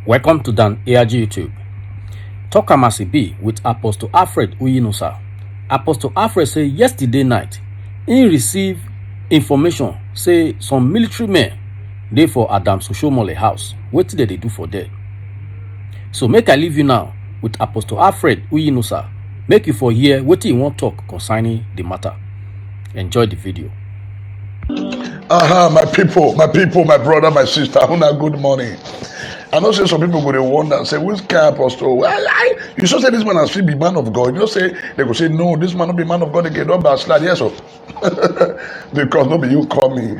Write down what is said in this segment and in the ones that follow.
Welcome to Dan ARG YouTube. Talk am as e be with Apostle Alfred Uyinosa. Apostle Alfred say yesterday night he receive information say some military men dey for Adams Oshomole house. Wetin dey do for there? So make I leave you now with Apostle Alfred Uyinosa. Make you for hear wetin he wan talk concerning the matter. Enjoy the video. My people, my brother, my sister, una good morning. I know say some people go dey wonder and say, which kind apostle? You should say this man has still be man of God. You know say they go say no, this man not be man of God again. Don't backslide, yes, so because no be you call me.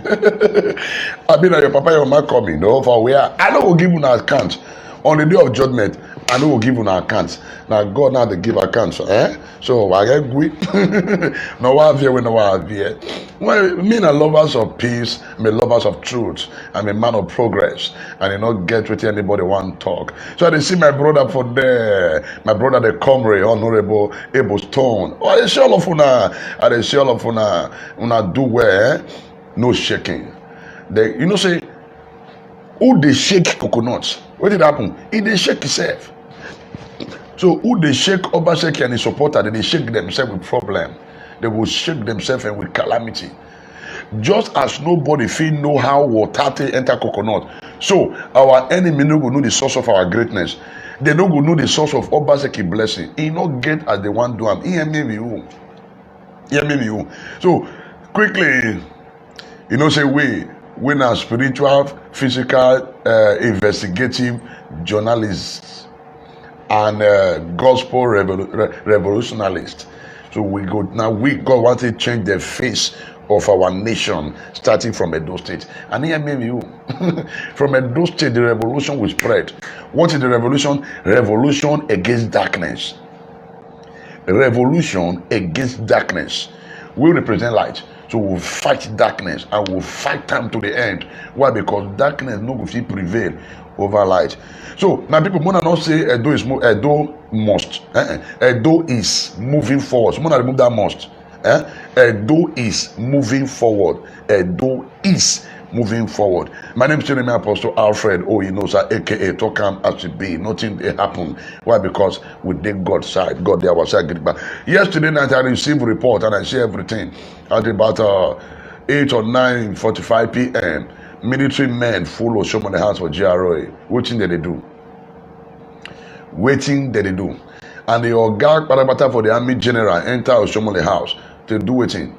I mean, your papa, your mama call me. No, for where I don't go give you an account on the day of judgment. I don't go give you an account. Now God now they give accounts, eh? So I get weak. No one here, we no one here. Well, me and lovers of peace, me lovers of truth, I'm a man of progress, and I not get with anybody want talk. So I see my brother for there, my brother the comrade, honorable Able Stone. Oh, I see all of una do well, no shaking. They, you know, say, who they shake coconuts? What did happen? He they shake himself. So who they shake Obaseki and his supporter, they shake themselves with problem. They will shake themselves and with calamity. Just as nobody feel know how water take enter coconut, so our enemy no go know the source of our greatness. They no go know the source of Obaseki blessing. He not get as they want to do him. Hear me you. So quickly, you know, say we now spiritual, physical, investigative journalists and gospel revolutionalists. So we go now. God want to change the face of our nation, starting from Edo State. And here maybe you, from Edo State, the revolution will spread. What is the revolution? Revolution against darkness. Revolution against darkness. We represent light. So we'll fight darkness and we'll fight time to the end. Why? Because darkness no go fit prevail over light. So now people wanna not say Edo must. Edo is moving forward. Someone remove that must. Edo is moving forward. Edo is moving forward. My name is Jeremy Apostle Alfred Uyinosa, aka Talk as it be. Nothing happen. Why? Because we did God's side. God there was side. Yesterday night I received a report and I share everything at about 8 or 9:45 p.m. Military men full of Shomone house for GROA. Waiting that they do. And the Oga Parabata for the Army General enter Oshomole house to do waiting.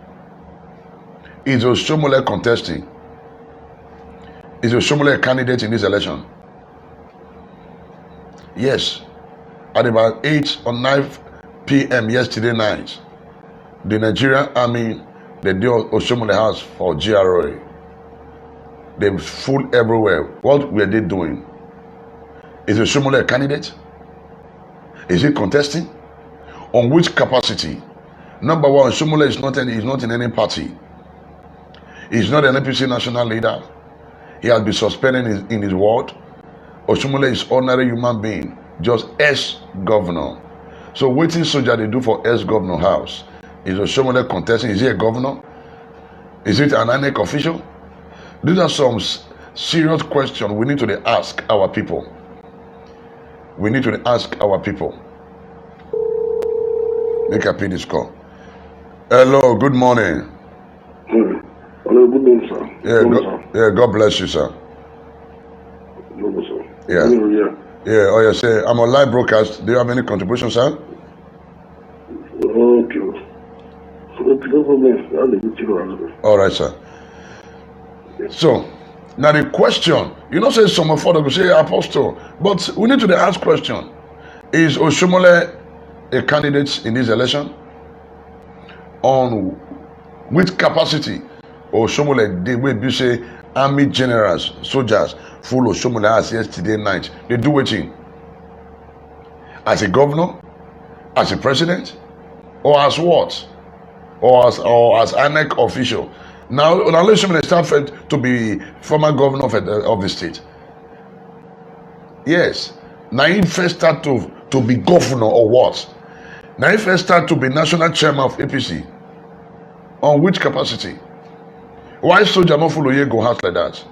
Is Oshomole contesting? Is Oshomole a candidate in this election? Yes. At about 8 or 9 p.m. yesterday night, the Nigerian Army, they do Oshomole house for GROA. They full everywhere. What were they doing? Is Oshomole a candidate? Is he contesting? On which capacity? Number one, Oshomole is not in any party. He's not an APC national leader. He has been suspended in his ward. Oshomole is ordinary human being, just ex-governor. So waiting soldier they do for ex-governor house. Is Oshomole contesting? Is he a governor? Is it an INEC official? These are some serious questions we need to ask our people. We need to ask our people. Make a pay this call. Hello, good morning. Hello, good morning, sir. God bless you, sir. Good morning, sir. Yeah. Oh, yeah. Say, I'm on live broadcast. Do you have any contribution, sir? Okay. All right, sir. So, now the question, you know, say some of us will say apostle, but we need to ask question: is Oshomole a candidate in this election? On which capacity Oshomole they will be say army generals, soldiers, full Oshomole as yesterday night? They do waiting as a governor, as a president, or as what? Or as INEC official? Now Oshomole start to be former governor of the state. Yes. Now he first start to be governor or what? Now he first start to be national chairman of APC. On which capacity? Why soldier not follow you go house like that?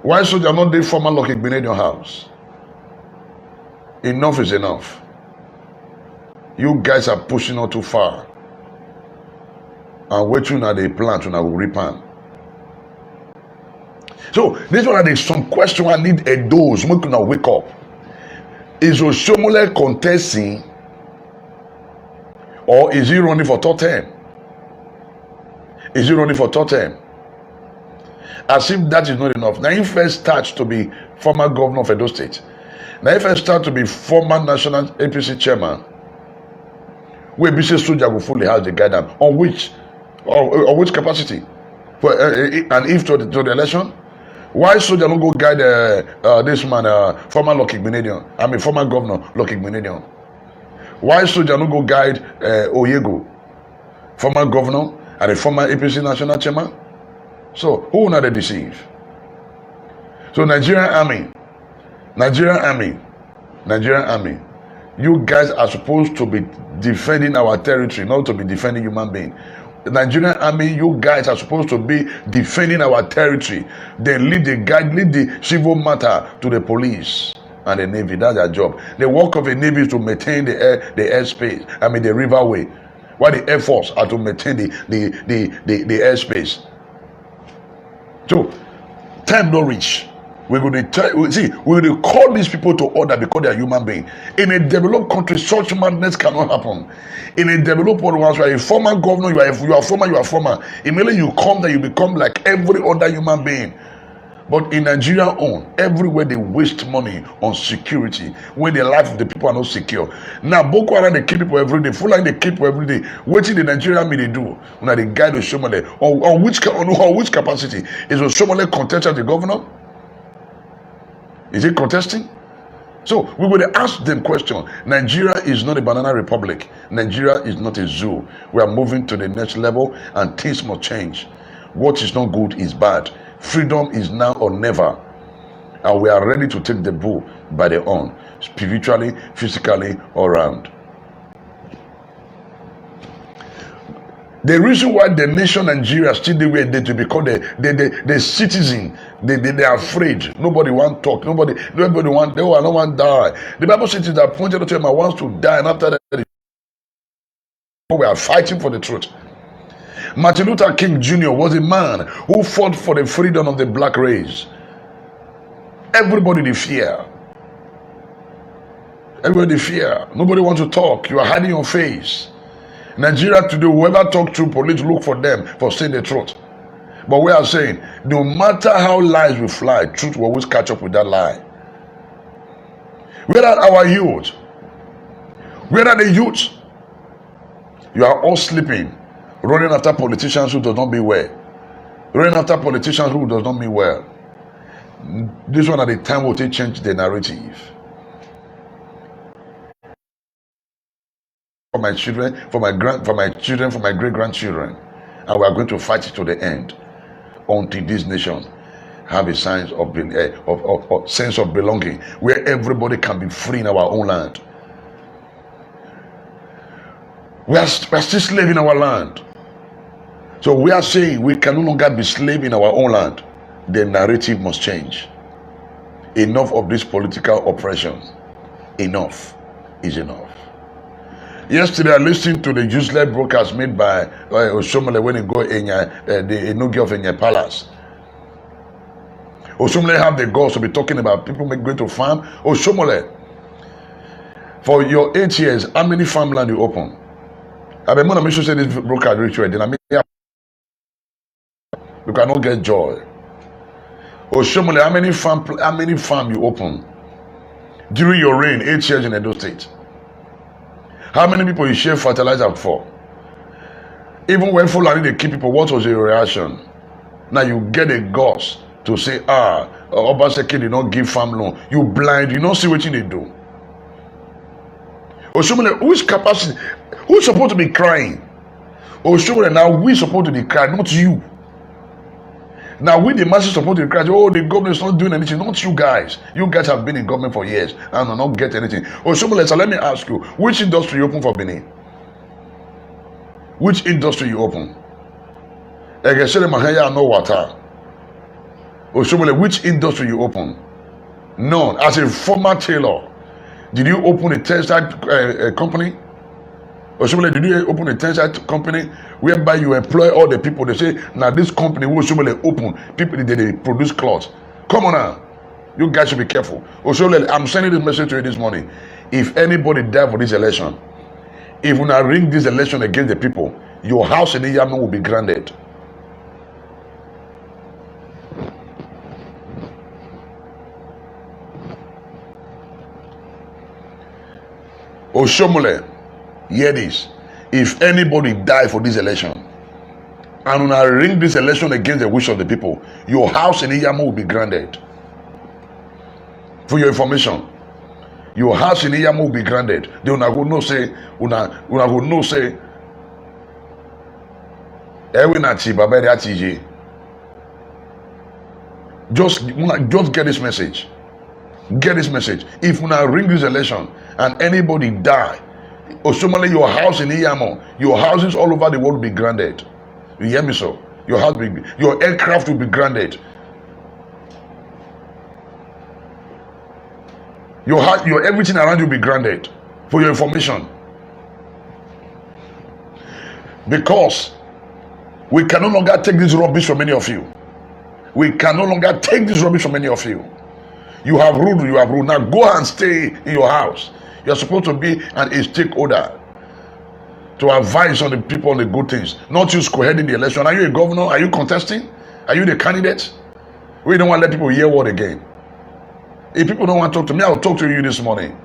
Why soldier not dey former Lucky Gbenadian house? Enough is enough. You guys are pushing on too far. And waiting at the plant when I will repent. So this one is some question I need a dose. Make una wake up. Is Oshomole contesting or is he running for third term? Is he running for third term? As if that is not enough. Now he first starts to be former governor of Edo State. Now he first starts to be former national APC chairman. Where BC soldier will fully have the guidance on which capacity for and if to the election. Why soldier don't go guide this man former Lucky Gbenadian? I mean former governor Lucky Gbenadian. Why soldier don't go guide Oyego, former governor and a former APC national chairman? So who not they deceive? So Nigerian army, you guys are supposed to be defending our territory, not to be defending human beings. The Nigerian army, you guys are supposed to be defending our territory. They lead the civil matter to the police and the navy. That's their job. The work of the navy is to maintain the airspace. I mean the riverway. While the air force are to maintain the airspace. So time don't reach. We're going to call these people to order because they are human beings. In a developed country, such madness cannot happen. In a developed world, once you are a former governor, you are former. Immediately you come there, you become like every other human being. But in Nigeria everywhere they waste money on security when the life of the people are not secure. Now Boko Haram they kill people every day, Fulani they kill people every day. What did the Nigerian army they do? Now they guide Oshomole on which capacity is Oshomole contested as the governor? Is he contesting? So we will ask them question. Nigeria is not a banana republic. Nigeria is not a zoo. We are moving to the next level and things must change. What is not good is bad. Freedom is now or never. And we are ready to take the bull by the horn, spiritually, physically, all around. The reason why the nation Nigeria still the way they to because the citizen they are afraid. Nobody want talk. Nobody want they will not want die. The Bible says that appointed to him wants to die, and after that we are fighting for the truth. Martin Luther King Jr. was a man who fought for the freedom of the black race. Everybody they fear. Everybody fear. Nobody wants to talk. You are hiding your face. Nigeria today, whoever talk to police, look for them for saying the truth. But we are saying, no matter how lies will fly, truth will always catch up with that lie. Where are our youth? Where are the youth? You are all sleeping, running after politicians who does not mean well. Running after politicians who does not mean well. This one at the time will take change the narrative. For my children, for my great-grandchildren, and we are going to fight it to the end until this nation have a sense of belonging, where everybody can be free in our own land. We are still slaves in our land, so we are saying we can no longer be slaves in our own land. The narrative must change. Enough of this political oppression. Enough is enough. Yesterday, I listened to the useless broadcast made by Oshomole when he go in the Enugu of Enya Palace. Oshomole have the goals to be talking about people going to farm. Oshomole, for your 8 years, how many farmland you open? I mean, when I make sure say this broadcast reach you, then I mean, you cannot get joy. Oshomole, how many farm you open during your reign, 8 years in Edo State? How many people you share fertilizer for? Even when Fulani they keep people, what was your reaction? Now you get a guts to say, Obaseki did not give farm loan. You blind, you don't see what they do. Oshomole, which capacity? Who's supposed to be crying? Oshomole, now we supposed to be crying, not you. Now we the masses supposed to be crying, oh, the government is not doing anything, not you guys. You guys have been in government for years and will not get anything. Oshomole, so let me ask you, which industry you open for Benin? Which industry you open? Egesele Mahaya no water. Oshomole, which industry you open? None. As a former tailor, did you open a textile company? Oshomole, did you open a textile company whereby you employ all the people? They say, now this company, Oshomole, open. People, they produce clothes. Come on now. You guys should be careful. Oshomole, I'm sending this message to you this morning. If anybody die for this election, if we now ring this election against the people, your house in Iyama will be granted. Oshomole, hear this. If anybody die for this election, and when I ring this election against the wish of the people, your house in Iyama will be granted. For your information, your house in Iyama will be granted. They will not go no say, una go no say, just get this message. Get this message. If we now ring this election and anybody die, Osomole, your house in Iyamo, your houses all over the world will be granted. You hear me, so? Your aircraft will be granted. Your everything around you will be granted. For your information. Because we can no longer take this rubbish from many of you. We can no longer take this rubbish from many of you. You have ruled. Now go and stay in your house. You're supposed to be a stakeholder to advise on the people on the good things, not you spearheading the election. Are you a governor? Are you contesting? Are you the candidate? We don't want to let people hear word again. If people don't want to talk to me, I'll talk to you this morning.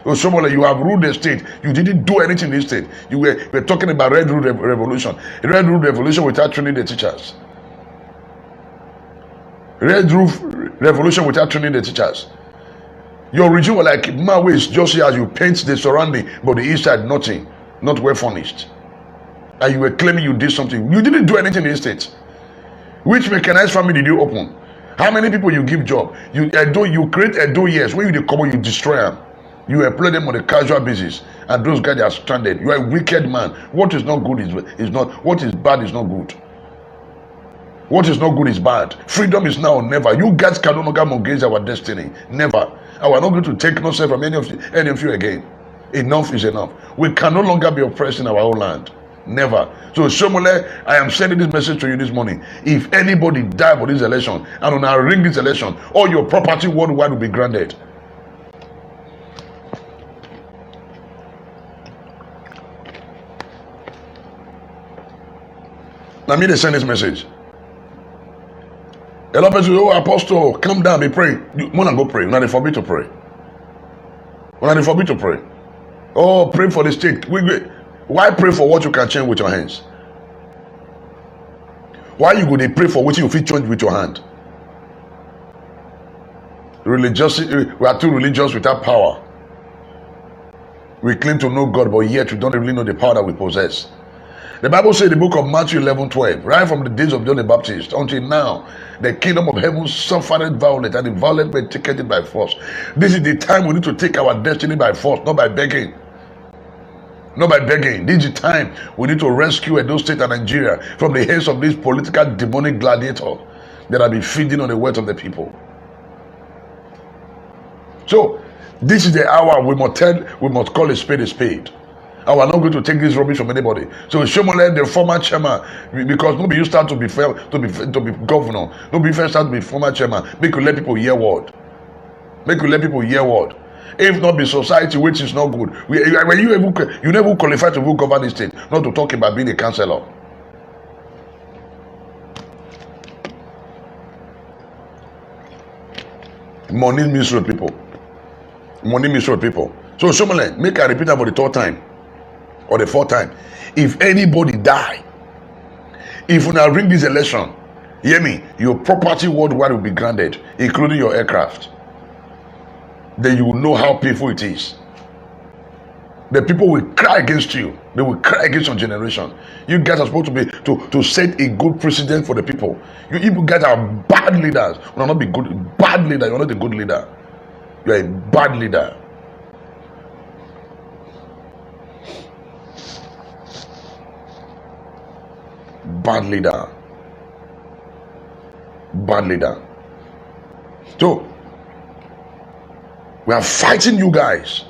Osomole, you have ruled the state. You didn't do anything in this state. You were talking about Red Rule Revolution. Red Rule Revolution without training the teachers. Red Rule Revolution without training the teachers. Your regime was like my ways, just as you paint the surrounding, but the east side nothing, not well furnished. And you were claiming you did something. You didn't do anything in the state. Which mechanized family did you open? How many people you give job? You create Edo years. When you come, you destroy them. You employ them on a casual basis, and those guys are stranded. You are a wicked man. What is not good is not. What is bad is not good. What is not good is bad. Freedom is now or never. You guys can no longer against our destiny. Never. I will not going to take nonsense from any of you again. Enough is enough. We can no longer be oppressed in our own land. Never. So Shomole, I am sending this message to you this morning. If anybody die for this election, and when I ring this election, all your property worldwide will be granted. Now me they send this message. A lot of people say, oh, Apostle, come down, be pray. You wanna go pray. Now they forbid to pray. When they forbid to pray. Oh, pray for the state. Why pray for what you can change with your hands? Why you go they pray for what you fit change with your hand? Religiosity, we are too religious without power. We claim to know God, but yet we don't really know the power that we possess. The Bible says in the book of Matthew 11:12, right from the days of John the Baptist until now, the kingdom of heaven suffered violence, and the violent were taken it by force. This is the time we need to take our destiny by force, not by begging. Not by begging. This is the time we need to rescue Edo State and Nigeria from the hands of these political demonic gladiators that have been feeding on the wealth of the people. So, this is the hour we must call a spade a spade. I am not going to take this rubbish from anybody. So Shomole, the former chairman, because nobody you start to be governor, nobody first start to be former chairman. Make you let people hear word. Make you let people hear word. If not be society, which is not good. You never qualify to govern the state, not to talk about being a councillor. Money misroad people. Money misroad people. So Shomole, make I repeat that for the third time. Or the fourth time. If anybody die, if you now ring this election, hear me, your property worldwide will be granted, including your aircraft. Then you will know how painful it is. The people will cry against you. They will cry against your generation. You guys are supposed to be to set a good precedent for the people. You guys are bad leaders. You will not be good. Bad leader. You are not a good leader. You are a bad leader. Bad leader. Bad leader. So we are fighting you guys.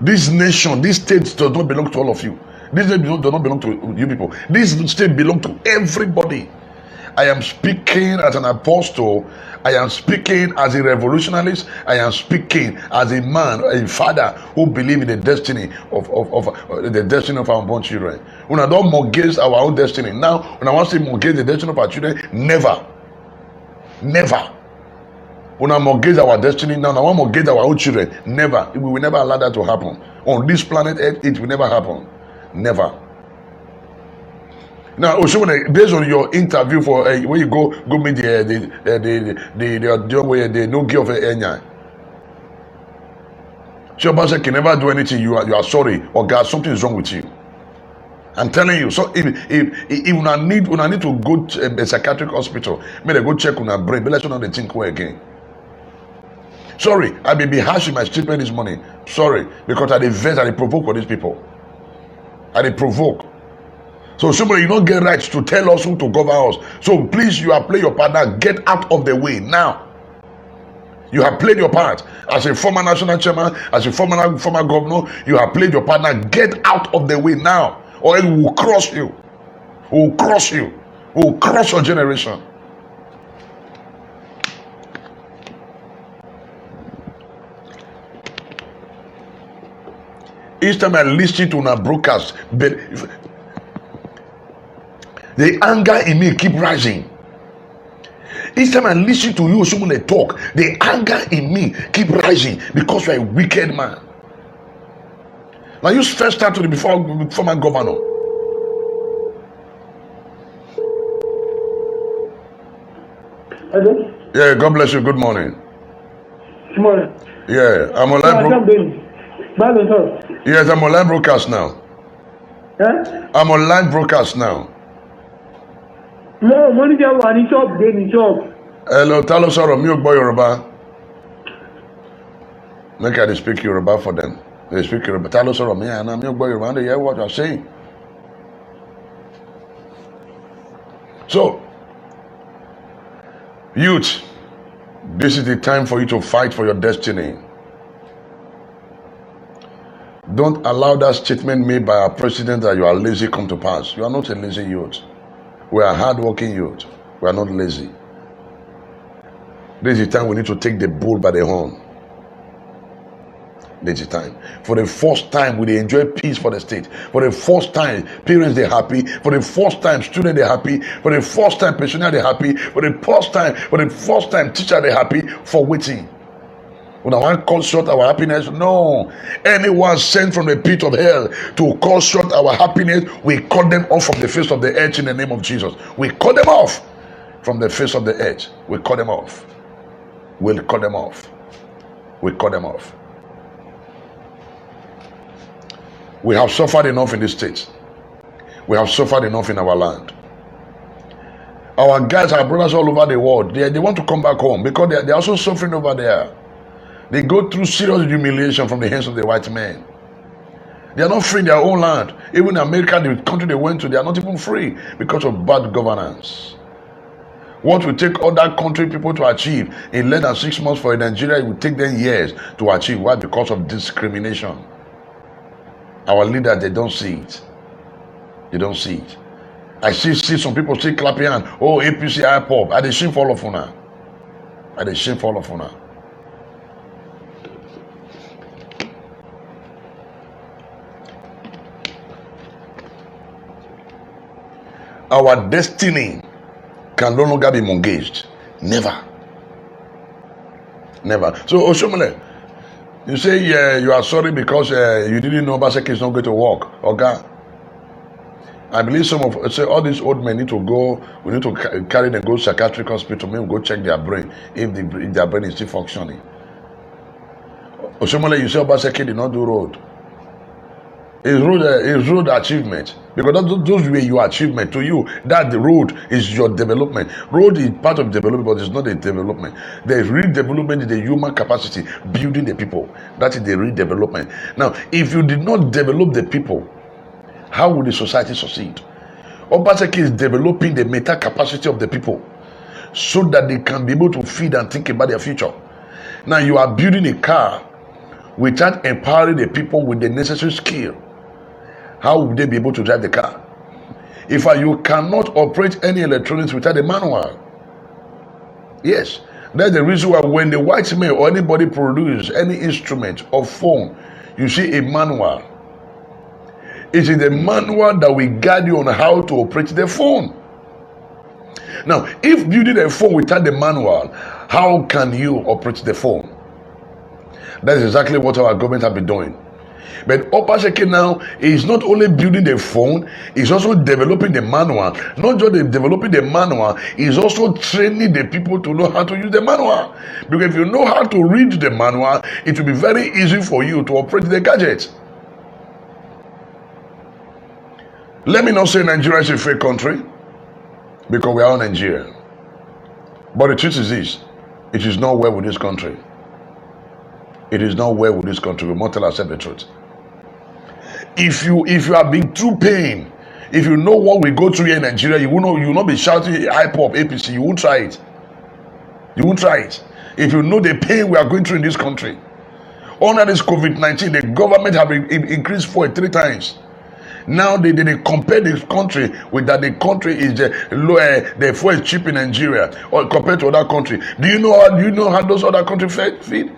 This nation, this state does not belong to all of you. This state does not belong to you people. This state belongs to everybody. I am speaking as an apostle. I am speaking as a revolutionist. I am speaking as a man, a father who believes in the destiny of our unborn children. When I don't mortgage our own destiny, now when I want to mortgage the destiny of our children, never. When I mortgage our destiny now, I want to mortgage our own children. Never. We will never allow that to happen. On this planet Earth, it will never happen. Never. Now, Oshomole, based on your interview for when you go meet the no give of Enya. Shobasa can never do anything. You are sorry, or God, something is wrong with you. I'm telling you. So if una need to go to a psychiatric hospital, may they go check on our brain. But let's not the think way again. Sorry, I may be harsh in my statement this morning. Sorry, because I vex, I provoke for these people. I provoke. So somebody, you don't get rights to tell us who to govern us. So please, you have played your part now. Get out of the way now. You have played your part as a former national chairman, as a former governor. You have played your part now. Get out of the way now, or it will crush you. Will crush you. Will crush your generation. Each time I listen to una broadcast, the anger in me keep rising. Each time I listen to you, someone talk, the anger in me keep rising because you're a wicked man. Now you first start to the former governor. Hello? Yeah, God bless you. Good morning. Good morning. Yeah, I'm on live Yes, I'm on live broadcast now. Eh? I'm on live broadcast now. No, money get one in shop, then in shop. Hello, tell us all me boy Yoruba. Make I speak Yoruba for them. They speak Yoruba. Tell us all me and I'm boy Yoruba. They hear what I'm saying. So, youth, this is the time for you to fight for your destiny. Don't allow that statement made by our president that you are lazy come to pass. You are not a lazy youth. We are hardworking youth. We are not lazy. This is the time we need to take the bull by the horn. This is the time. For the first time, we enjoy peace for the state. For the first time, parents they happy. For the first time, students they happy. For the first time, pensioners they happy. For the first time, teacher they happy. For waiting. When I want to cut short our happiness, no. Anyone sent from the pit of hell to cut short our happiness, we cut them off from the face of the earth in the name of Jesus. We cut them off from the face of the earth. We cut them off. We'll cut them off. We cut them off. We have suffered enough in this state. We have suffered enough in our land. Our guys, our brothers all over the world, they want to come back home because they're also suffering over there. They go through serious humiliation from the hands of the white men. They are not free in their own land. Even in America, the country they went to, they are not even free because of bad governance. What will take other country people to achieve in less than 6 months for Nigeria, it will take them years to achieve. Why? Because of discrimination. Our leaders, they don't see it. They don't see it. I see some people still clapping hand. Oh, APC, IPOP. Are they shameful of una? Are they shameful of una? Our destiny can no longer be mortgaged. Never. Never. So, Oshomole, you say you are sorry because you didn't know Obaseki is not going to work. Okay. I believe all these old men need to go. We need to carry them go to psychiatric hospital. Maybe go check their brain if their brain is still functioning. Oshomole, you say Obaseki did not do road. It's road achievement, because those were your achievement. To you, that the road is your development. Road is part of development, but it's not a development. The real development is the human capacity, building the people. That is the real development. Now, if you did not develop the people, how will the society succeed? Obaseki is developing the mental capacity of the people. so that they can be able to feed and think about their future. Now you are building a car without empowering the people with the necessary skill. How would they be able to drive the car? If you cannot operate any electronics without a manual. Yes, that's the reason why when the white man or anybody produces any instrument or phone, you see a manual. It is the manual that will guide you on how to operate the phone. Now, if you did a phone without the manual, how can you operate the phone? That's exactly what our government have been doing. But Obaseki now is not only building the phone, he's also developing the manual. Not just developing the manual, he's also training the people to know how to use the manual. Because if you know how to read the manual, it will be very easy for you to operate the gadget. Let me not say Nigeria is a fake country, because we are all Nigerian. But the truth is this, it is not well with this country. It is not well with this country. We must tell ourselves the truth. If you have been through pain, if you know what we go through here in Nigeria, you will not be shouting hype up APC. You won't try it. You won't try it. If you know the pain we are going through in this country, under this COVID-19, the government have increased fuel 3 times. Now they compare this country with that the country is the fuel is cheap in Nigeria or compared to other countries. Do you know how those other countries feed?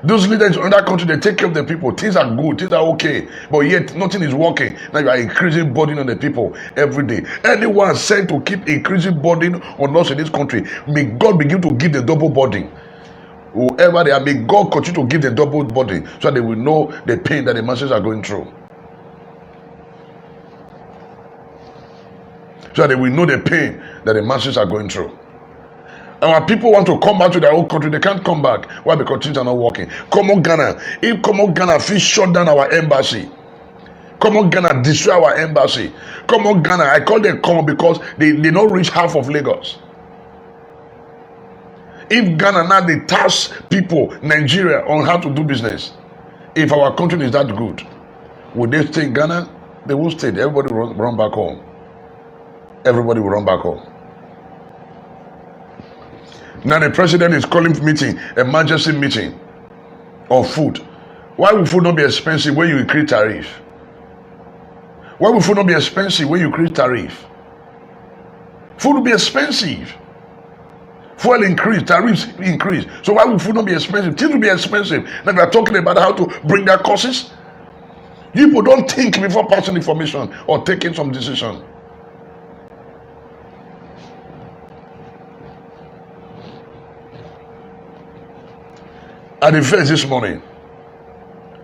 Those leaders in other countries, they take care of the people. Things are good, things are okay, but yet nothing is working. Now you are increasing burden on the people every day. Anyone sent to keep increasing burden on us in this country, may God begin to give the double burden. Whoever they are, may God continue to give the double burden so that they will know the pain that the masses are going through. So that they will know the pain that the masses are going through. Our people want to come back to their own country. They can't come back. Why? Because things are not working. Come on, Ghana. If come on, Ghana, please shut down our embassy. Come on, Ghana, destroy our embassy. Come on, Ghana. I call them come because they don't reach half of Lagos. If Ghana now they task people, Nigeria, on how to do business, if our country is that good, would they stay in Ghana? They will stay. Everybody will run back home. Everybody will run back home. Now the president is calling meeting, emergency meeting on food. Why will food not be expensive when you increase tariff? Why will food not be expensive when you increase tariff? Food will be expensive. Fuel increase, tariffs increase. So why will food not be expensive? Things will be expensive. Now we are talking about how to bring their costs. You people don't think before passing information or taking some decision. I defense this morning,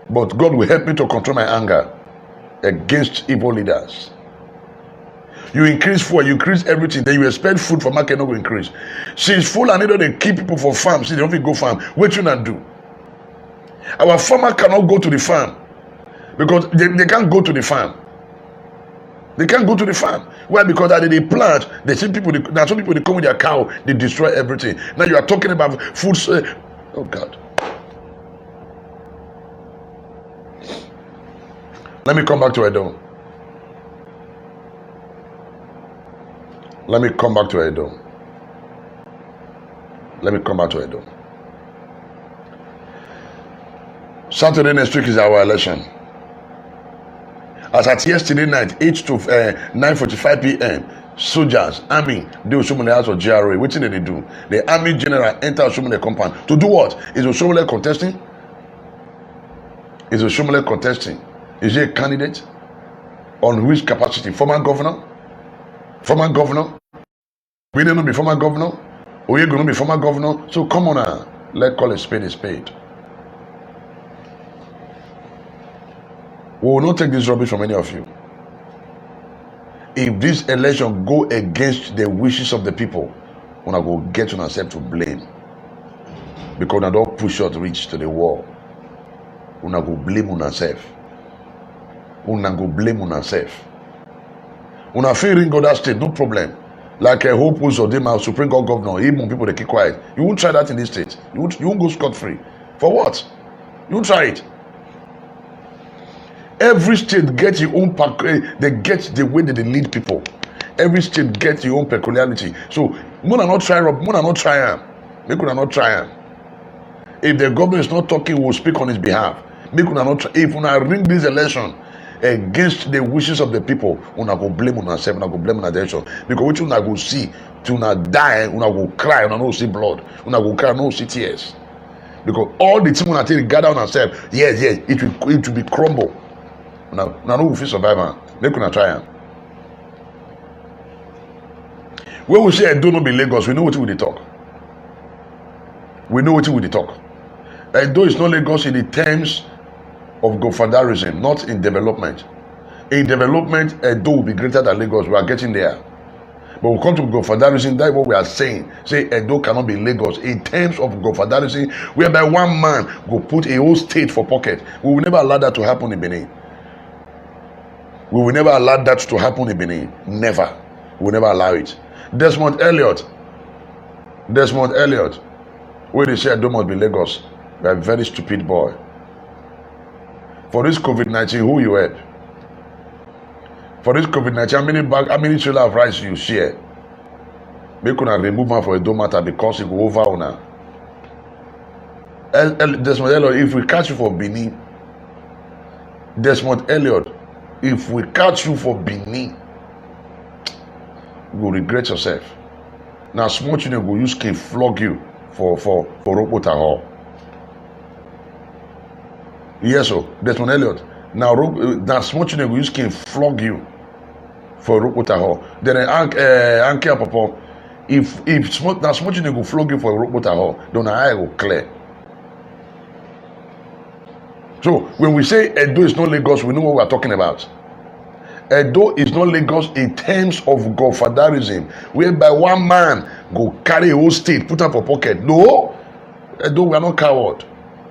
but God will help me to control my anger against evil leaders. You increase fuel, you increase everything, then you expect food for market not to increase. Since full and they keep people for farms, they don't even go farm. What you not do? Our farmer cannot go to the farm because they can't go to the farm. They can't go to the farm. Why? Because that they plant, they see people. Now some people they come with their cow, they destroy everything. Now you are talking about food. Oh God. Let me come back to Edo. Let me come back to Edo. Let me come back to Edo. Saturday next week is our election. As at yesterday night, 8 to 9:45 p.m., soldiers, army, they will show me the house of GRA. What did they do? The army general enter Oshomole compound. To do what? Is Oshomole contesting? Is Oshomole contesting? Is he a candidate? On which capacity? Former governor? Former governor? We didn't be former governor? Or you're going to be former governor? So come on now. Let's call a spade a spade. We will not take this rubbish from any of you. If this election go against the wishes of the people, we will go get on ourselves to blame. Because we don't push out reach to the wall. We will go blame on ourselves. Una go blame on ourselves. Una fearing God that state, no problem. Like a Hope Uzodinma, Supreme Court governor, even people they keep quiet. You won't try that in this state. You won't go scot-free. For what? You won't try it. Every state gets your own pack. They get the way that they lead people. Every state gets your own peculiarity. So, more not try am. Make una not try am. If the government is not talking, we'll speak on his behalf. Make una not try. If una ring this election against the wishes of the people, una go blame una self, una go blame una direction. Because which una go see, till una die, una go cry, una no see blood, una go cry, no see tears. Because all the thing una take gather on ourselves, yes, it will be crumble. Una no fit survive am. Make una try am. When we say Edo no be Lagos, we know what we dey talk. We know what we dey talk. Edo is not Lagos in the terms of godfatherism, not in development. In development, Edo will be greater than Lagos. We are getting there. But we come to godfatherism, that's what we are saying. Say Edo cannot be Lagos. In terms of godfatherism, whereby one man go put a whole state for pocket. We will never allow that to happen in Benin. We will never allow that to happen in Benin. Never. We will never allow it. Desmond Elliot, where they say Edo must be Lagos, you are a very stupid boy. For this COVID-19, who you help? For this COVID-19, how many trailer of rice you share? Make una remove man for Edo matter because it go over una. Desmond Elliot, if we catch you for Benin, Desmond Elliot, if we catch you for Benin, you will regret yourself. Now, small children go use can flog you for Robota Hall. Yes, so Desmond Elliot. Now small children go use can flog you for Robota Hall. Then Anke Papa, if small children go flog you for Robota Hall, then I will clear. So when we say Edo is not Lagos, we know what we are talking about. Edo is not Lagos in terms of godfatherism, whereby one man go carry a whole state, put am for pocket. No, Edo, we are not coward.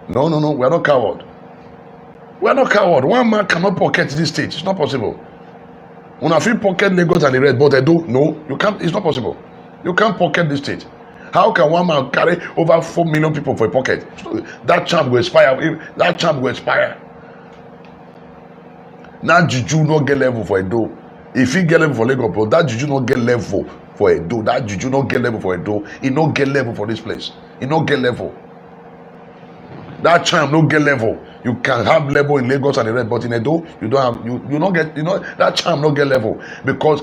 No, we are not coward. We are not coward. One man cannot pocket this state. It's not possible. Una fit pocket Lagos and the rest, but Edo, no, you can't. It's not possible. You can't pocket this state. How can one man carry over 4 million people for a pocket? That charm will expire. That charm will expire. Now juju not get level for Edo. If he get level for Lagos, but that juju not get level for Edo. That juju not get level for Edo. He not get level for this place. He not get level. That charm not get level. You can have level in Lagos and the rest, but in Edo, you don't have. You not get. That charm not get level because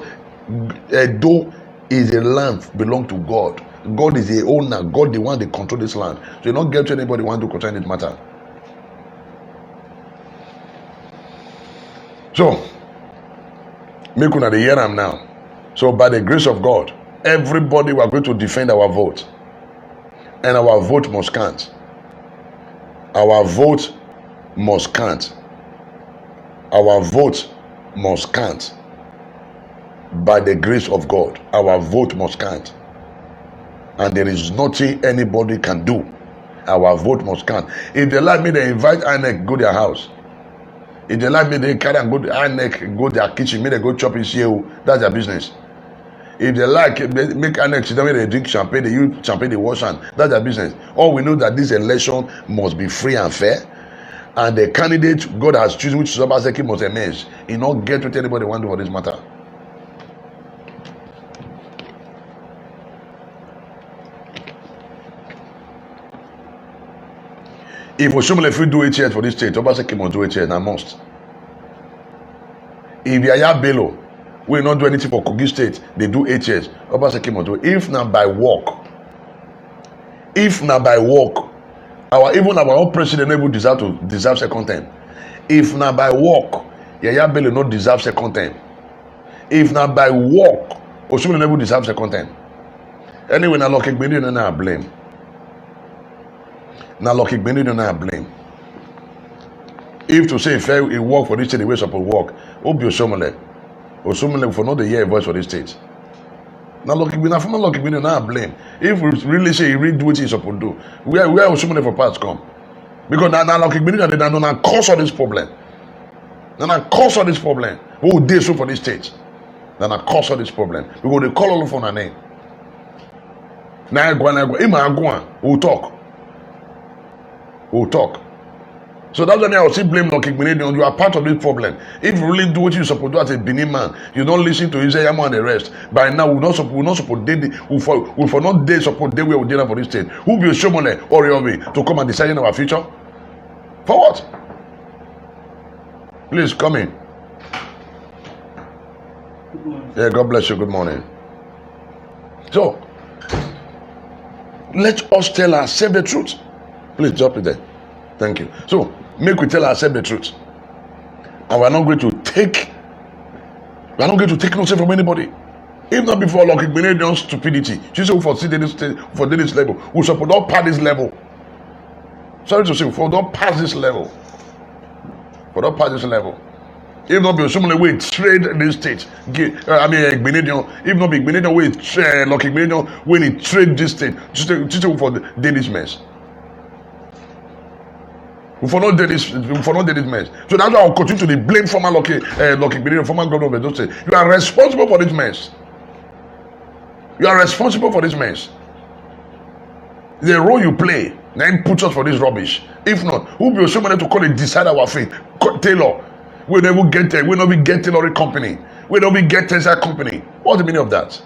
Edo is a land belong to God. God is the owner. God the one that control this land. So you not get to anybody want to control this matter. So, make una dey hear am now. So, by the grace of God, everybody we are going to defend our vote. And our vote must count. Our vote must count. Our vote must count. By the grace of God, our vote must count. And there is nothing anybody can do. Our vote must count. If they like me, they invite INEC go their house. If they like me, they carry and go to INEC, go their kitchen, me they go chop in here. That's their business. If they like, they make INEC sit down, they drink champagne, they use champagne, they wash hand. That's their business. All we know that this election must be free and fair. And the candidate God has chosen, which is Obaseki, must emerge. He not get what anybody want to do for this matter. If Oshomole fit do 8 years for this state, Obaseki must do 8 years, and must. If Yaya Bello will not do anything for Kogi State, they do 8 years, Obaseki must do it. If not by work, even our own president even deserve second term. If not by work, Yaya Bello not deserve second term. If not by work, Oshomole never deserve second term. Anyway, now Lucky Gbeni na blame. Now Lucky Gbeni na blame. If to say fair it work for this state, the way suppose work, Obi Oshomole for not the year voice for this state. Now Lucky Gbeni, from Lucky Gbeni na blame. If we really say he really do what he supposed to do, where Oshomole for parts come? Because now Lucky Gbeni na cause of this problem. Now cause of this problem. Who dey so for this state? Now cause of this problem. Because they call all of on a name. Now go. We'll talk. So that's why I will still blame Lucky Benedion. You are part of this problem. If you really do what you're supposed to do as a Benin man, you don't listen to Isaiah and the rest. By now, we not support we for not they support they will dinner for this state. Who will show money or to come and decide in our future? For what? Please come in. Yeah, God bless you. Good morning. So, let us tell ourselves the truth. Please drop it there. Thank you. So, make we tell ourselves the truth. And we're not going to take nothing from anybody. If not before Lucky Benedion's stupidity. She said for this level. We support not pass this level. Sorry to say, for not pass this level. For not pass this level. If not be someone way trade this state, Benedion. If not be Benedion way Lucky Benedion when he trade this state, just for this mess. We for not do this mess. So that's why I'll continue to blame former Lucky Benedion, former governor of Edo State. You are responsible for this mess. You are responsible for this mess. The role you play then puts us for this rubbish. If not, who will be someone to call it decide our fate? Taylor. We never get there. We never get tailoring company. We never get Tesla company. What's the meaning of that?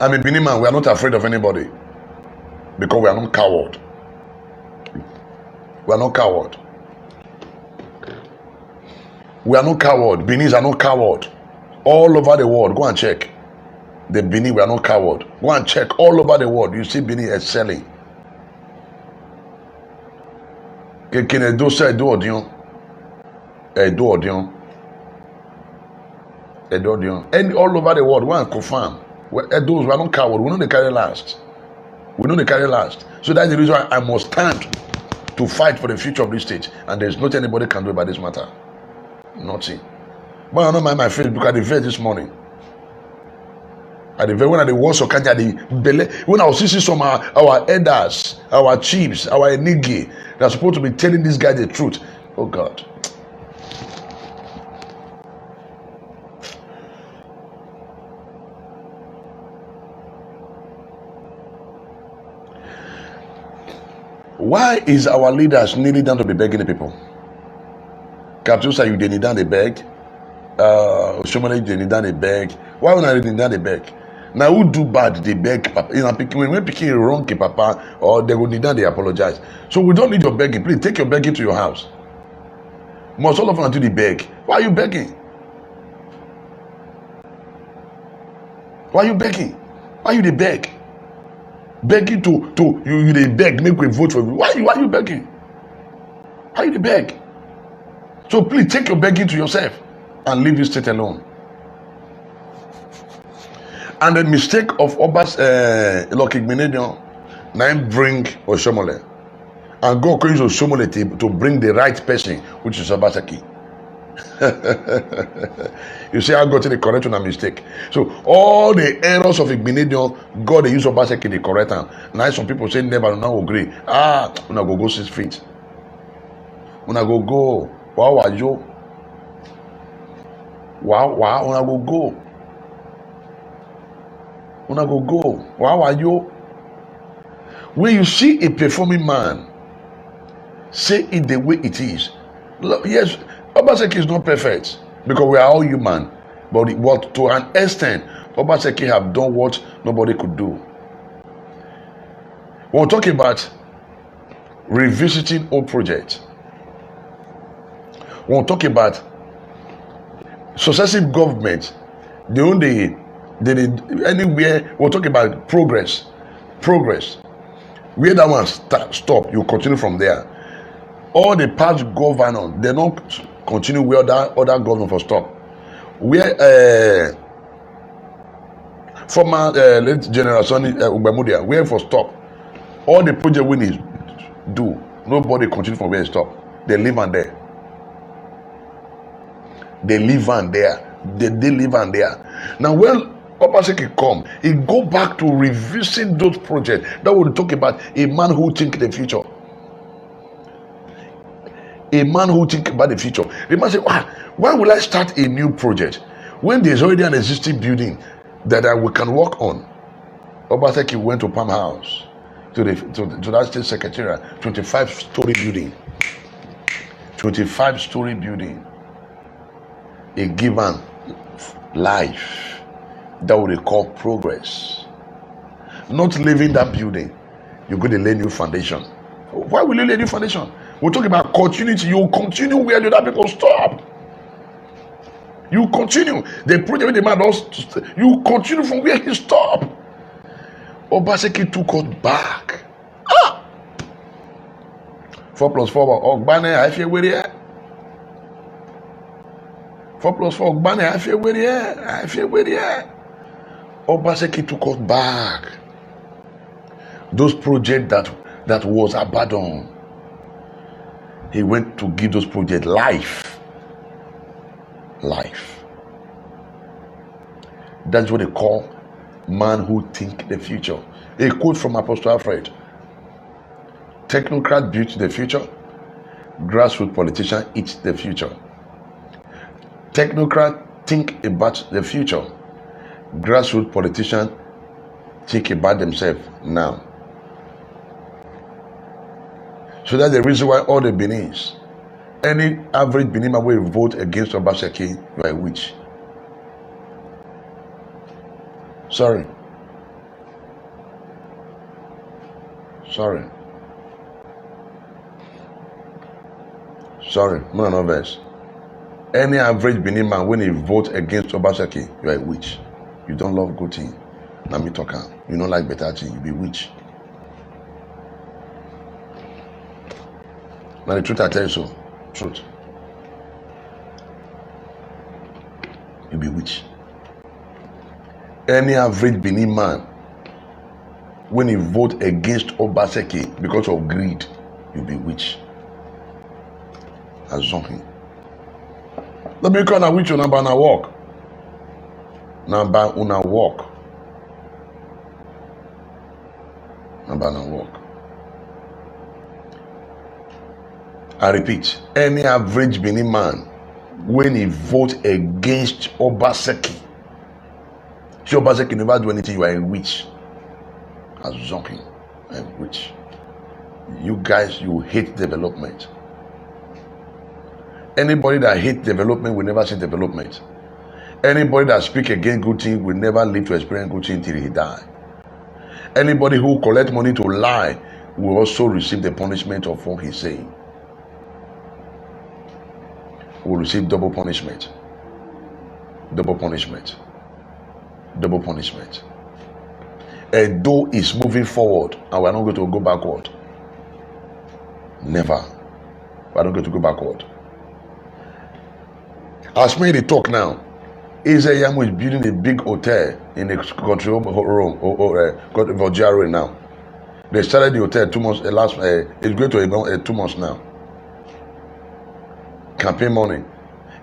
I'm a Benin man. We are not afraid of anybody because we are not coward. We are not coward. We are not coward. Benis are not coward. All over the world, go and check. The Benin, we are not coward. Go and check all over the world. You see Benin excelling. Edo say Edo Odion. And all over the world, go and confirm. We are not coward. We know they carry last. So that's the reason why I must stand to fight for the future of this state. And there's nothing anybody can do about this matter. Nothing. But I don't mind my face because I did this morning. At the very when I was so when I was seeing some our elders, our chiefs, our enigi, they're supposed to be telling this guy the truth. Oh God. Why is our leaders kneeling down to be begging the people? Captain say you kneel down the beg. Shomole they kneel down the beg. Why would I kneel down the beg? Now who do bad they beg papa. When picking wrong papa or they go kneel down they apologize. So we don't need your begging. Please take your begging to your house. Must all of them do the beg. Why are you begging? Why are you begging? Why you the beg? Begging to you they beg, make we vote for you. Why you begging? Why you the beg? So please take your begging to yourself and leave your state alone. And the mistake of Obas Lucky Benedion now bring Oshomole. And God calls Oshomole to bring the right person, which is Obaseki. You see how God did the correct one a mistake. So all the errors of Benedion, God they use Obaseki to correct them. Now some people say never now agree. Una go 6 feet. Una go. Wow, are you? Wow, una go. Una go. Wow, are you? When you see a performing man, say it the way it is. Yes, Obaseki is not perfect because we are all human, but to an extent, Obaseki have done what nobody could do. When we're talking about revisiting old projects, when we're talking about successive governments, they anywhere we're talking about progress. Where that one stop, you continue from there. All the past governors, they don't continue where other governors for stop. Where former late General Sonny Ubemudia, where for stop. All the project we need do, nobody continue from where it stop. They live and there. They live and there. Now when Obaseki come, he go back to revisit those projects that will talk about a man who think the future. A man who think about the future. The man say, why will I start a new project when there's already an existing building that we can work on? Obaseki went to Palm House, to that state secretariat, 25-story building. 25-story building. A given life that will call progress. Not leaving that building, you're going to lay new foundation. Why will you lay new foundation? We're talking about continuity. You continue where the other people stop. You continue. The project with the man does. You continue from where he stopped. Obaseki took us back. 4 plus 4. Ogbane, I feel with it. 4 plus 4. Ogbane, I feel with it. I feel with it. Obaseki took us back. Those projects that was abandoned. He went to give those projects life. Life. That's what they call man who think the future. A quote from Apostle Alfred. Technocrat built the future. Grassroots politician eats the future. Technocrat think about the future. Grassroots politician think about themselves now. So that's the reason why all the Benin's, any average Benin will vote against Obaseki, you are a witch. Sorry. No verse. Any average Benin man, when he vote against Obaseki, you are a witch. You don't love good thing. Now me talking. You don't like better thing, you be witch. Now the truth I tell you so. Truth. You be witch. Any average Benin man, when he vote against Obaseki because of greed, you be witch. As something. Let me call a witch on number una walk. Number una walk. Number una walk. I repeat, any average Benin man, when he vote against Obaseki, if Obaseki never do anything, you are a witch. As zonking, a witch. You guys, you hate development. Anybody that hate development will never see development. Anybody that speak against good thing will never live to experience good thing till he die. Anybody who collect money to lie will also receive the punishment of what he's saying. Will receive double punishment. Double punishment. Double punishment. Edo is moving forward, and we're not going to go backward. Never. We're not going to go backward. As me they talk now, Yamu is building a big hotel in the country home for GRA now. They started the hotel 2 months. It's going to 2 months now. Campaign money.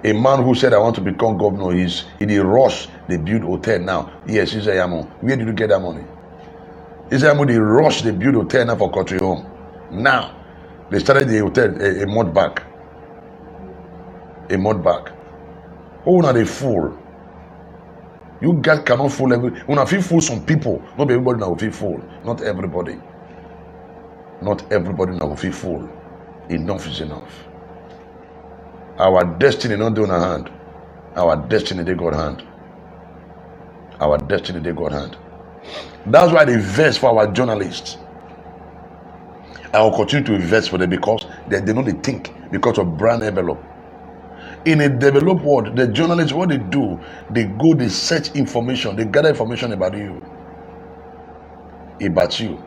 A man who said I want to become governor, he did rush. They build hotel now. Yes, Yamu. Where did you get that money? Yamu they rush. They build hotel now for country home. Now they started the hotel a month back. A month back. Oh, now they fool. You guys cannot fool everybody. When feel fool some people, not everybody now will feel fool. Not everybody. Not everybody now will feel fool. Enough is enough. Our destiny not in our hand. Our destiny they God hand. Our destiny they God hand. That's why they invest for our journalists. I will continue to invest for them because they know they think because of brand envelope. In a developed world, the journalists, what they do, they go, they search information, they gather information about you. About you.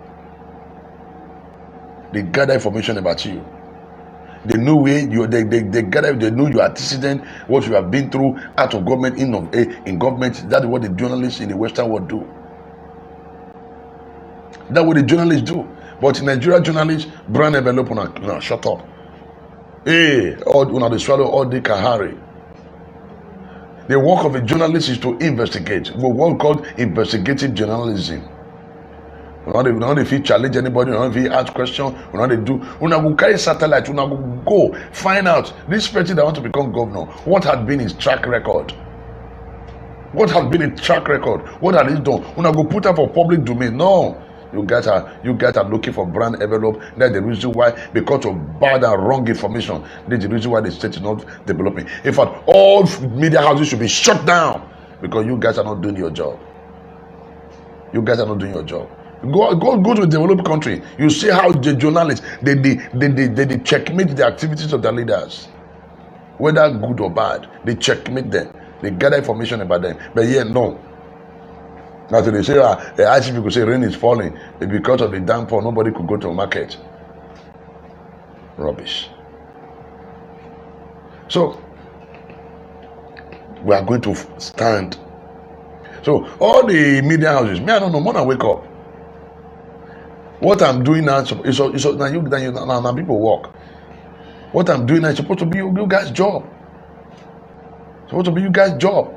They gather information about you. They know where you they gather, they know your antecedent, what you have been through out of government, in government. That's what the journalists in the Western world do. That's what the journalists do. But in Nigeria, journalists, brand envelope, shut up. Hey, all they swallow all the kahari. The work of a journalist is to investigate. What called investigative journalism. When they feel challenge anybody, when they ask questions, when they do, when I go carry satellite, when I go find out this person that want to become governor, what had been his track record? What has been a track record? What has it done? When I go put up for public domain, no. You guys are looking for brand envelope. That's the reason why, because of bad and wrong information. That's the reason why the state is not developing. In fact, all media houses should be shut down because you guys are not doing your job. You guys are not doing your job. Go to a developed country. You see how the journalists they checkmate the activities of their leaders, whether good or bad. They checkmate them. They gather information about them. But yeah, no. Now they say the ICP could say rain is falling because of the downpour. Nobody could go to a market. Rubbish. So we are going to stand. So all the media houses, me I don't know. More than wake up. What I'm doing now is now people work. What I'm doing now is supposed to be you guys' job. Supposed to be you guys' job.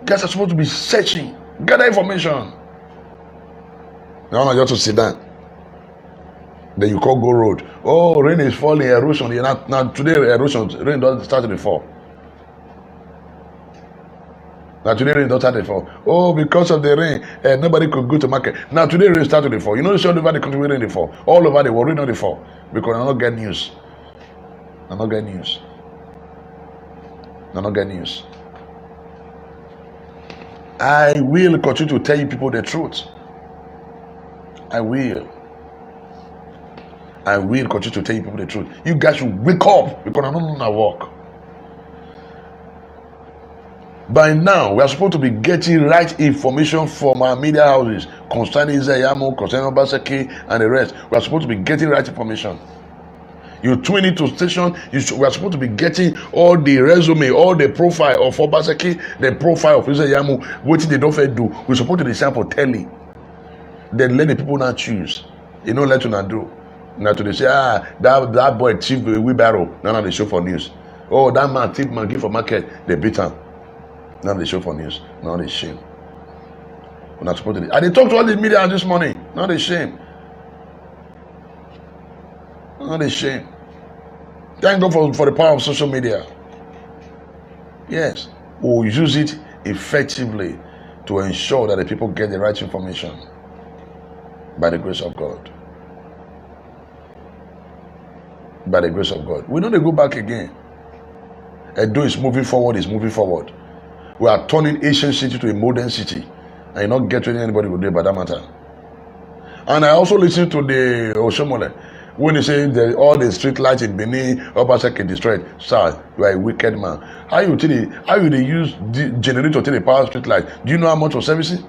You guys are supposed to be searching, gather information. Now I just to sit down. Then you call go road. Oh, rain is falling, erosion. Now today erosion, rain doesn't start to fall. Now today rain doesn't start to fall. Oh, because of the rain, nobody could go to market. Now today rain started to fall. You know, it's all over the country rain they fall. All over the world rain not they fall because I not get news. I not get news. I not get news. I will continue to tell you people the truth. I will continue to tell you people the truth. You guys should wake up because I don't know work. By now, we are supposed to be getting right information from our media houses concerning Zayamo, concerning Obaseki, and the rest. We are supposed to be getting right information. You tune into station, we are supposed to be getting all the resume, all the profile of Obaseki, the profile of Zayamo, what they don't do. We're supposed to be for telling. Then let the people now choose. You know, let you not do. Now to they say, that boy thief wheelbarrow. Now they show for news. Oh, that man thief man give for market. They beat him. Now they show for news. Now they shame. We're not supposed to. And they talk to all the media this morning. Now they shame. Now they shame. Thank God for the power of social media. Yes, we'll use it effectively to ensure that the people get the right information by the grace of God. By the grace of God. We know they go back again. Edo is moving forward, We are turning ancient city to a modern city. And you not get anybody will do about that matter. And I also listen to the Oshomole when they say all the street lights in Benin, Obaseki destroyed. Sir, you are a wicked man. How you they use the generator to the power street light? Do you know how much for servicing?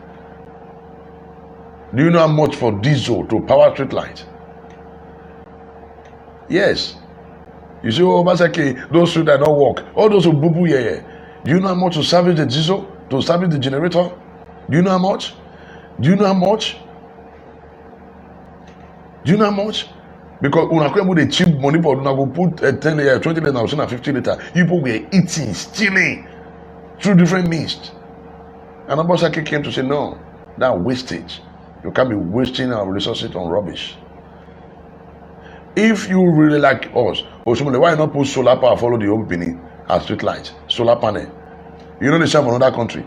Do you know how much for diesel to power street light? Yes. You see, Obaseki, those street that don't work, all those who boo yeah. Do you know how much to service the diesel, to service the generator? Do you know how much? Do you know how much? Do you know how much? Because when I come with the cheap money for I go put 10 liter, 20 liter, and 50 liter, people were eating, stealing through different means. And Obaseki came to say, no, that wastage. You can't be wasting our resources on rubbish. If you really like us, why not put solar power follow the opening as street light, solar panel? You know the same for another country.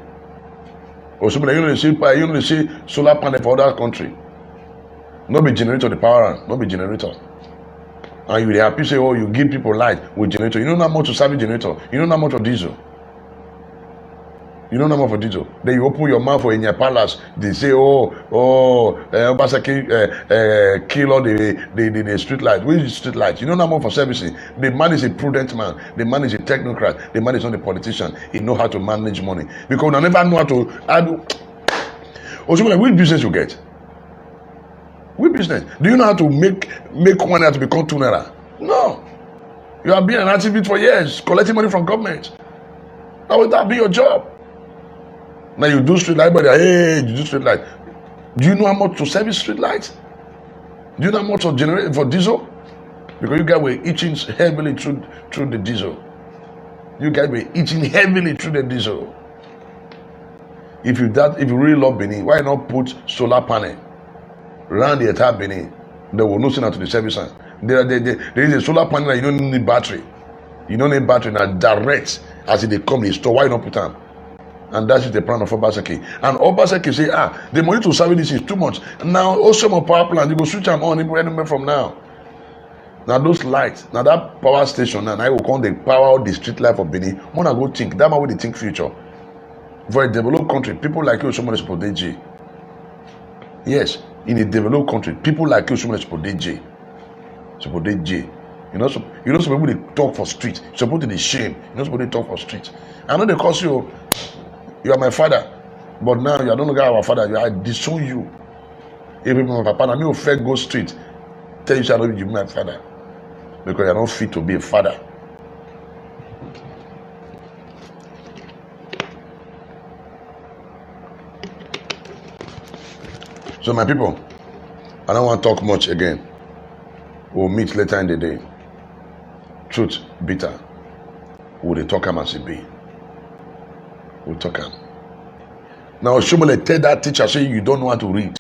You know the see solar panel for other country. Not be generator the power, not be generator. And you happy say, oh, you give people light with generator. You don't know how much to service generator. You don't know how much of diesel. You don't know how much for diesel. Then you open your mouth for in your palace. They say, Obaseki kill all the street lights. Which is street lights? You don't know how much for servicing. The man is a prudent man. The man is a technocrat. The man is not a politician. He knows how to manage money. Because I never know how to. Which business you get? Which business? Do you know how to make 1 naira to become 2 naira? No. You have been an activist for years, collecting money from government. How would that be your job? Now you do street light, but you do street light. Do you know how much to service street lights? Do you know how much to generate for diesel? Because you guys were eating heavily through the diesel. You guys were eating heavily through the diesel. If you really love Benin, why not put solar panel around the entire Benin? They will not send out to the service. There is a solar panel that you don't need battery. You don't need battery now direct. as they come in store, why not put them? And that is the plan of Obaseki. And Obaseki say, the money to service this is too much. Now, also more power plant, you go switch them on anywhere from now. Now those lights, now that power station, and I will call the power of the street life of Benin. I wanna go think. That man will think future. For a developed country, people like you, someone is for DJ. Yes, in a developed country, people like you, someone is for DJ. Support DJ. You're not supposed to be talk for street. You're supposed to be shame. You're not supposed to talk for street. I know they cause you. You are my father, but now you are no longer our father. I disown you. Even my papa, and me fair go street. Tell you shall not be my father because you are not fit to be a father. So my people, I don't want to talk much again. We'll meet later in the day. Truth bitter. We'll talk as it be. We'll talk him. Now Oshomole tell that teacher say you don't know how to read.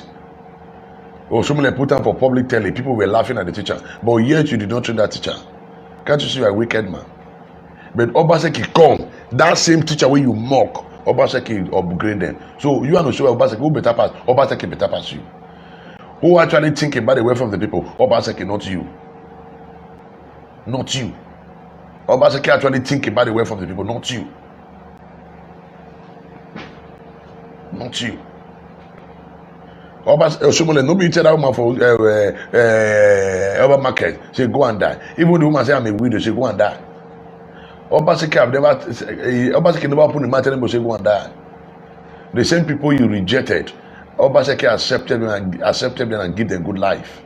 Oshomole put him for public telling. People were laughing at the teacher. But yet you did not train that teacher. Can't you see you're a wicked man? But Obaseki come. That same teacher when you mock, Obaseki upgrade them. So you and Oshomole Obaseki who better pass? Obaseki better pass you. Who actually think about the welfare of the people? Obaseki, not you. Not you. Obaseki actually think about the welfare of the people, not you. Not you. Oshomole, nobody tell that woman for Oba market. Say go and die. Even the woman say I'm a widow. Say go and die. Obaseki never put the matter anymore. Say go and die. The same people you rejected, Obaseki accepted them and give them good life.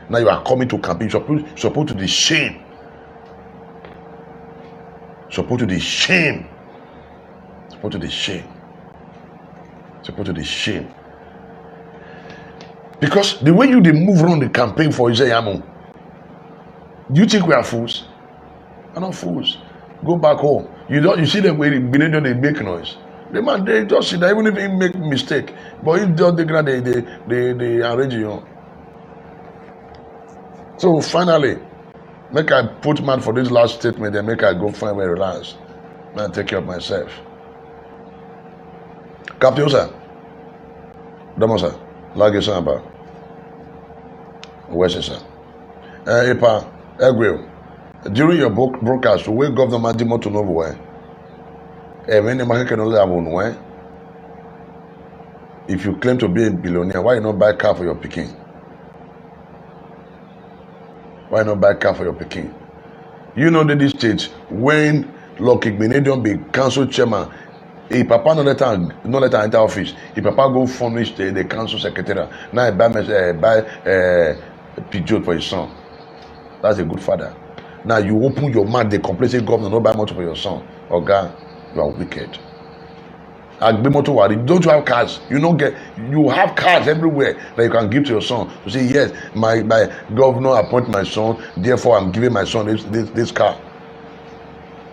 Now you are coming to campaign. You're supposed to be shame. Supposed to be shame. Supposed to be shame. Supposed to be shame. Because the way you they move around the campaign for Isayamo, do you think we are fools? We're not fools. Go back home. You see them when they make noise. The man they just see that even if he make mistake, but if they arrange you. So finally, make I put man for this last statement, then make I go find where relax. Man, take care of myself. Captain sir. Domosa. Lagi samba. Where's sir? Epa, Egwell. During your broadcast, where Governor Madimo to know where? When the market cannot have one way. If you claim to be a billionaire, why you not buy a car for your picking? Why not buy a car for your picking? You know that this stage, when Lucky Benedion be council chairman, if Papa no let her enter office, if Papa go furnish the council secretary, now he buy Peugeot for his son. That's a good father. Now you open your mouth, they complain, say governor, not buy much for your son. Oga, you are wicked. Don't you have cars? You have cars everywhere that you can give to your son. To say, yes, my governor appoint my son, therefore I'm giving my son this car.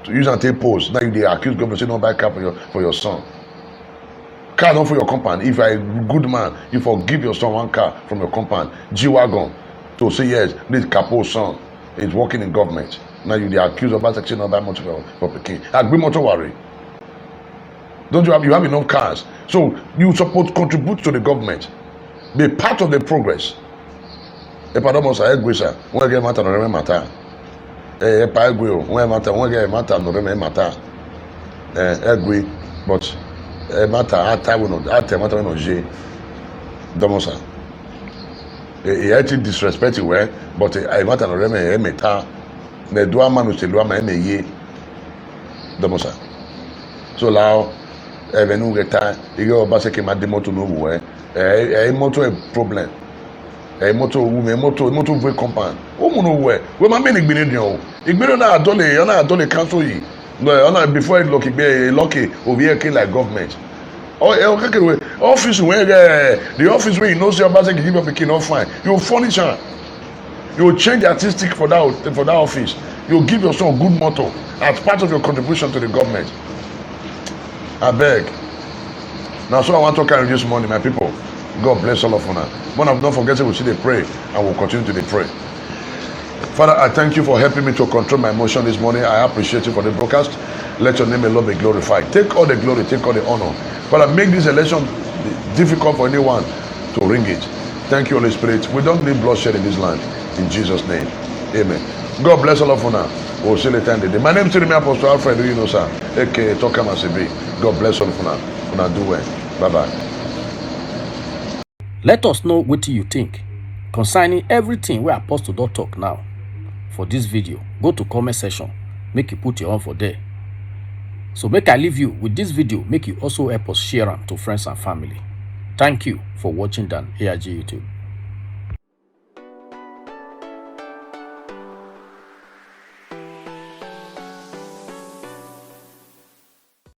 To use and take post. Now they accuse government, say don't buy car for your son. Car not for your compound. If you are a good man, you forgive your son one car from your compound. G-Wagon. To say, yes, this Capo son is working in government. Now they accuse of saying not buy much for Peking. Agree much worry. Don't you have enough cars? So you support contribute to the government. Be part of the progress. Epadomosa Egwisa, when get matter no matter. Epa Egwe, when get matter no matter. Egwe, but matter matter no J. Domosa. He actually disrespect you, but I matter no matter. The dua manu se lua ma ye. Domosa. So now. Even reta ige Obaseki Madimo to no where moto a problem moto very compound o mo no where we ma me igbinu na adole council yi no before it lucky over here like government office where the office where you know say Obaseki give up a not fine you furnish her you change the artistic for that office you give your son good motto as part of your contribution to the government. I beg. Now, so I want to carry this morning, my people. God bless all of you. Don't forget to see the pray, and we'll continue to pray. Father, I thank you for helping me to control my emotion this morning. I appreciate you for the broadcast. Let your name alone be glorified. Take all the glory, take all the honor. Father, make this election difficult for anyone to ring it. Thank you, Holy Spirit. We don't need bloodshed in this land. In Jesus' name. Amen. God bless all of you now. We'll see you later in the day. My name is Apostle Alfred, you know, sir. aka Toka Masebi. God bless all of you now. Una do well. Bye-bye. Let us know what you think concerning everything we Apostle don talk now. For this video, go to comment section. Make you put your own for there. So make I leave you with this video. Make you also help us share them to friends and family. Thank you for watching Dan AIG YouTube.